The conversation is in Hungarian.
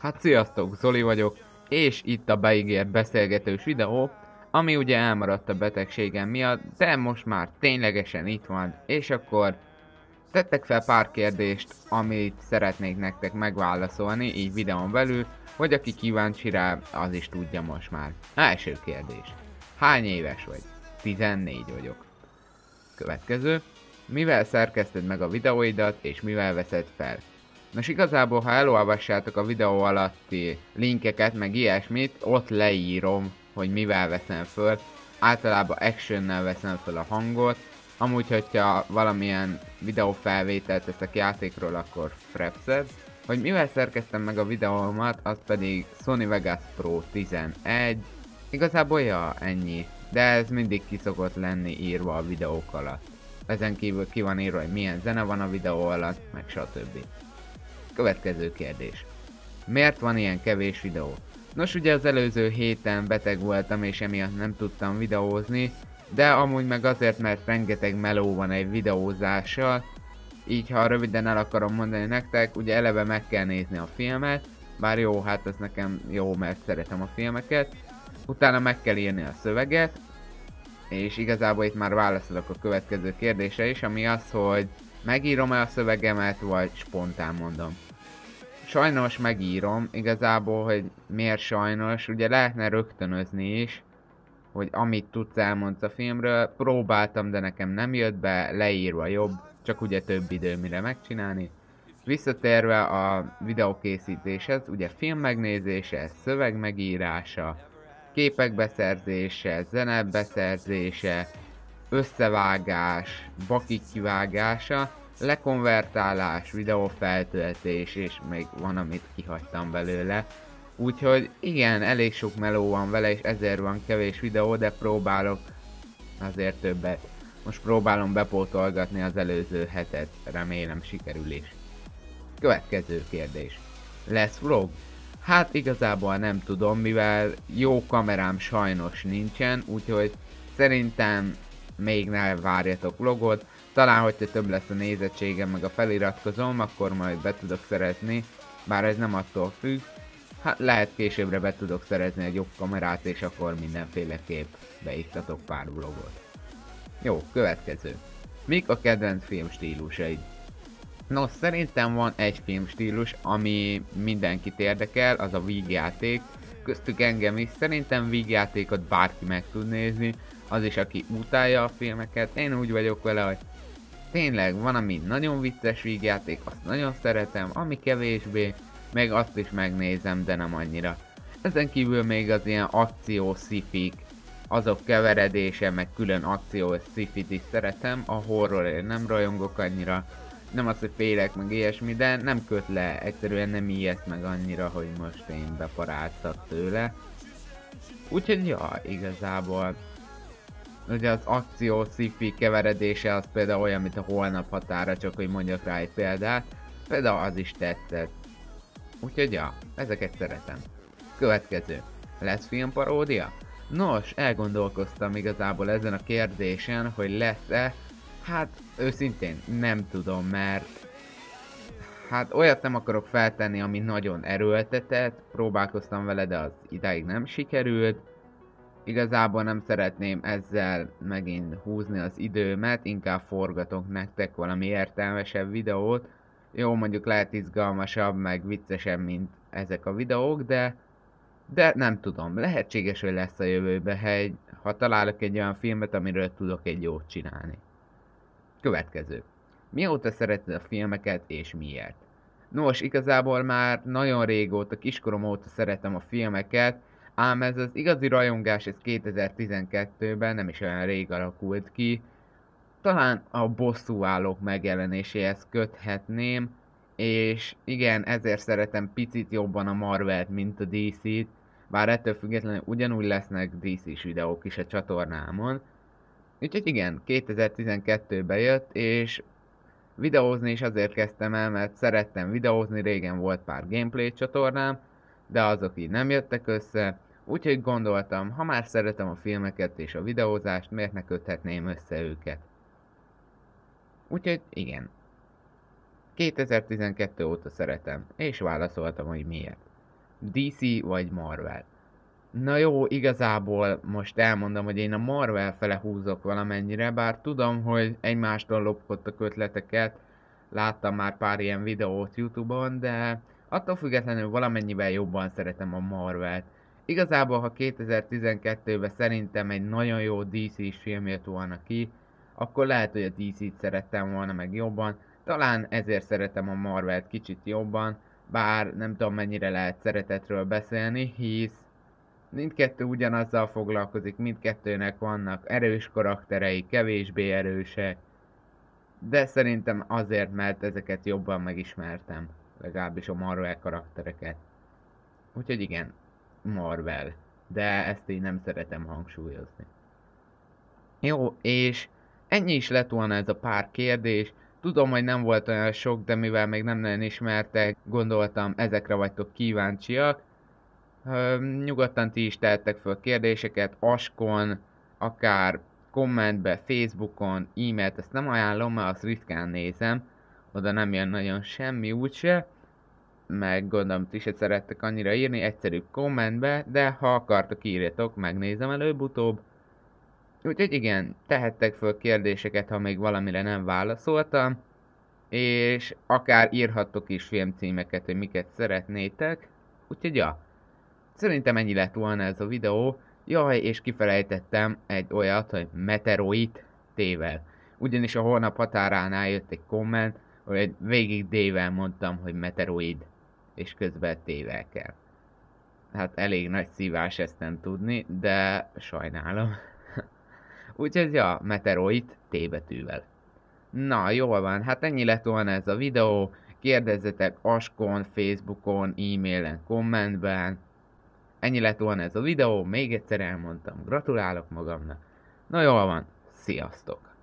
Hát sziasztok, Zoli vagyok, és itt a beígért beszélgetős videó, ami ugye elmaradt a betegségem miatt, de most már ténylegesen itt van, és akkor tettek fel pár kérdést, amit szeretnék nektek megválaszolni, így videón belül, hogy aki kíváncsi rá, az is tudja most már. Első kérdés. Hány éves vagy? 14 vagyok. Következő. Mivel szerkeszted meg a videóidat, és mivel veszed fel? Nos igazából, ha elolvassátok a videó alatti linkeket, meg ilyesmit, ott leírom, hogy mivel veszem föl. Általában actionnel veszem föl a hangot. Amúgy, hogyha valamilyen videófelvételt teszek játékról, akkor Frapset. Hogy mivel szerkeztem meg a videómat, az pedig Sony Vegas Pro 11. Igazából ja, ennyi. De ez mindig ki szokott lenni írva a videók alatt. Ezen kívül ki van írva, hogy milyen zene van a videó alatt, meg stb. Következő kérdés. Miért van ilyen kevés videó? Nos, ugye az előző héten beteg voltam, és emiatt nem tudtam videózni, de amúgy meg azért, mert rengeteg meló van egy videózással, így ha röviden el akarom mondani nektek, ugye eleve meg kell nézni a filmet, bár jó, hát ez nekem jó, mert szeretem a filmeket, utána meg kell írni a szöveget, és igazából itt már válaszolok a következő kérdésre is, ami az, hogy megírom-e a szövegemet, vagy spontán mondom. Sajnos megírom, igazából, hogy miért sajnos, ugye lehetne rögtönözni is, hogy amit tudsz elmondsz a filmről, próbáltam, de nekem nem jött be, leírva jobb, csak ugye több idő mire megcsinálni. Visszatérve a videókészítéshez, ugye film megnézése, szöveg megírása, képek beszerzése, zene beszerzése, összevágás, bakik kivágása, lekonvertálás, videófeltöltés, és még van, amit kihagytam belőle. Úgyhogy igen, elég sok meló van vele, és ezért van kevés videó, de próbálok azért többet. Most próbálom bepótolgatni az előző hetet, remélem sikerül is. Következő kérdés. Lesz vlog? Hát igazából nem tudom, mivel jó kamerám sajnos nincsen, úgyhogy szerintem még ne várjatok vlogot. Talán, hogyha több lesz a nézettségem, meg a feliratkozom, akkor majd be tudok szerezni, bár ez nem attól függ. Hát lehet későbbre be tudok szerezni egy jobb kamerát, és akkor mindenféleképp beiktatok pár vlogot. Jó, következő. Mik a kedvenc filmstílusaid? Nos, szerintem van egy filmstílus, ami mindenkit érdekel, az a vígjáték. Köztük engem is, szerintem vígjátékot bárki meg tud nézni, az is aki utálja a filmeket. Én úgy vagyok vele, hogy tényleg van, ami nagyon vicces vígjáték, azt nagyon szeretem, ami kevésbé, meg azt is megnézem, de nem annyira. Ezen kívül még az ilyen akció szifik, azok keveredése, meg külön akció szifit is szeretem, a horrorért nem rajongok annyira, nem az, hogy félek meg ilyesmi, de nem köt le, egyszerűen nem ijeszt meg annyira, hogy most én beparáltak tőle. Úgyhogy ja, igazából ugye az akció sci-fi keveredése az például olyan, mint a Holnap határa, csak hogy mondjak rá egy példát, például az is tetszett. Úgyhogy ja, ezeket szeretem. Következő. Lesz filmparódia? Nos, elgondolkoztam igazából ezen a kérdésen, hogy lesz-e. Hát őszintén nem tudom, mert hát olyat nem akarok feltenni, ami nagyon erőltetett, próbálkoztam vele, de az idáig nem sikerült. Igazából nem szeretném ezzel megint húzni az időmet, inkább forgatok nektek valami értelmesebb videót. Jó, mondjuk lehet izgalmasabb, meg viccesebb, mint ezek a videók, de nem tudom, lehetséges, hogy lesz a jövőben, ha találok egy olyan filmet, amiről tudok egy jót csinálni. Következő. Mióta szereted a filmeket és miért? Nos, igazából már nagyon régóta, kiskorom óta szeretem a filmeket, ám ez az igazi rajongás, ez 2012-ben nem is olyan rég alakult ki. Talán a bosszúállók megjelenéséhez köthetném, és igen, ezért szeretem picit jobban a Marvelt, mint a DC-t, bár ettől függetlenül ugyanúgy lesznek DC-s videók is a csatornámon. Úgyhogy igen, 2012-ben jött, és videózni is azért kezdtem el, mert szerettem videózni, régen volt pár gameplay csatornám, de azok így nem jöttek össze, úgyhogy gondoltam, ha már szeretem a filmeket és a videózást, miért ne köthetném össze őket. Úgyhogy igen, 2012 óta szeretem, és válaszoltam, hogy miért. DC vagy Marvel? Na jó, igazából most elmondom, hogy én a Marvel fele húzok valamennyire, bár tudom, hogy egymástól lopkodtak ötleteket, láttam már pár ilyen videót YouTube-on, de attól függetlenül valamennyivel jobban szeretem a Marvelt. Igazából, ha 2012-ben szerintem egy nagyon jó DC-s film jött volna ki, akkor lehet, hogy a DC-t szerettem volna meg jobban, talán ezért szeretem a Marvelt kicsit jobban, bár nem tudom mennyire lehet szeretetről beszélni, hisz mindkettő ugyanazzal foglalkozik, mindkettőnek vannak erős karakterei, kevésbé erősek, de szerintem azért, mert ezeket jobban megismertem, legalábbis a Marvel karaktereket. Úgyhogy igen, Marvel, de ezt így nem szeretem hangsúlyozni. Jó, és ennyi is lett volna ez a pár kérdés. Tudom, hogy nem volt olyan sok, de mivel még nem nagyon ismertek, gondoltam ezekre vagytok kíváncsiak. Nyugodtan ti is tehettek föl kérdéseket, Askon, akár kommentbe, Facebookon, e-mailt, ezt nem ajánlom, mert azt ritkán nézem, oda nem jön nagyon semmi úgyse, meg gondolom ti se szerettek annyira írni, egyszerű kommentbe, de ha akartok írjatok, megnézem előbb-utóbb. Úgyhogy igen, tehettek föl kérdéseket, ha még valamire nem válaszoltam, és akár írhattok is filmcímeket, hogy miket szeretnétek. Úgyhogy ja, szerintem ennyi lett volna ez a videó. Jaj, és kifelejtettem egy olyat, hogy Meteoroid T-vel. Ugyanis a holnap határánál jött egy komment, hogy végig D-vel mondtam, hogy Meteoroid, és közben T-vel kell. Hát elég nagy szívás ezt nem tudni, de sajnálom. Úgyhogy ja, Meteoroid T betűvel. Na, jól van, hát ennyi lett volna ez a videó. Kérdezzetek Askon, Facebookon, e-mailen, kommentben. Ennyi lett volna ez a videó, még egyszer elmondtam, gratulálok magamnak. Na jól van, sziasztok!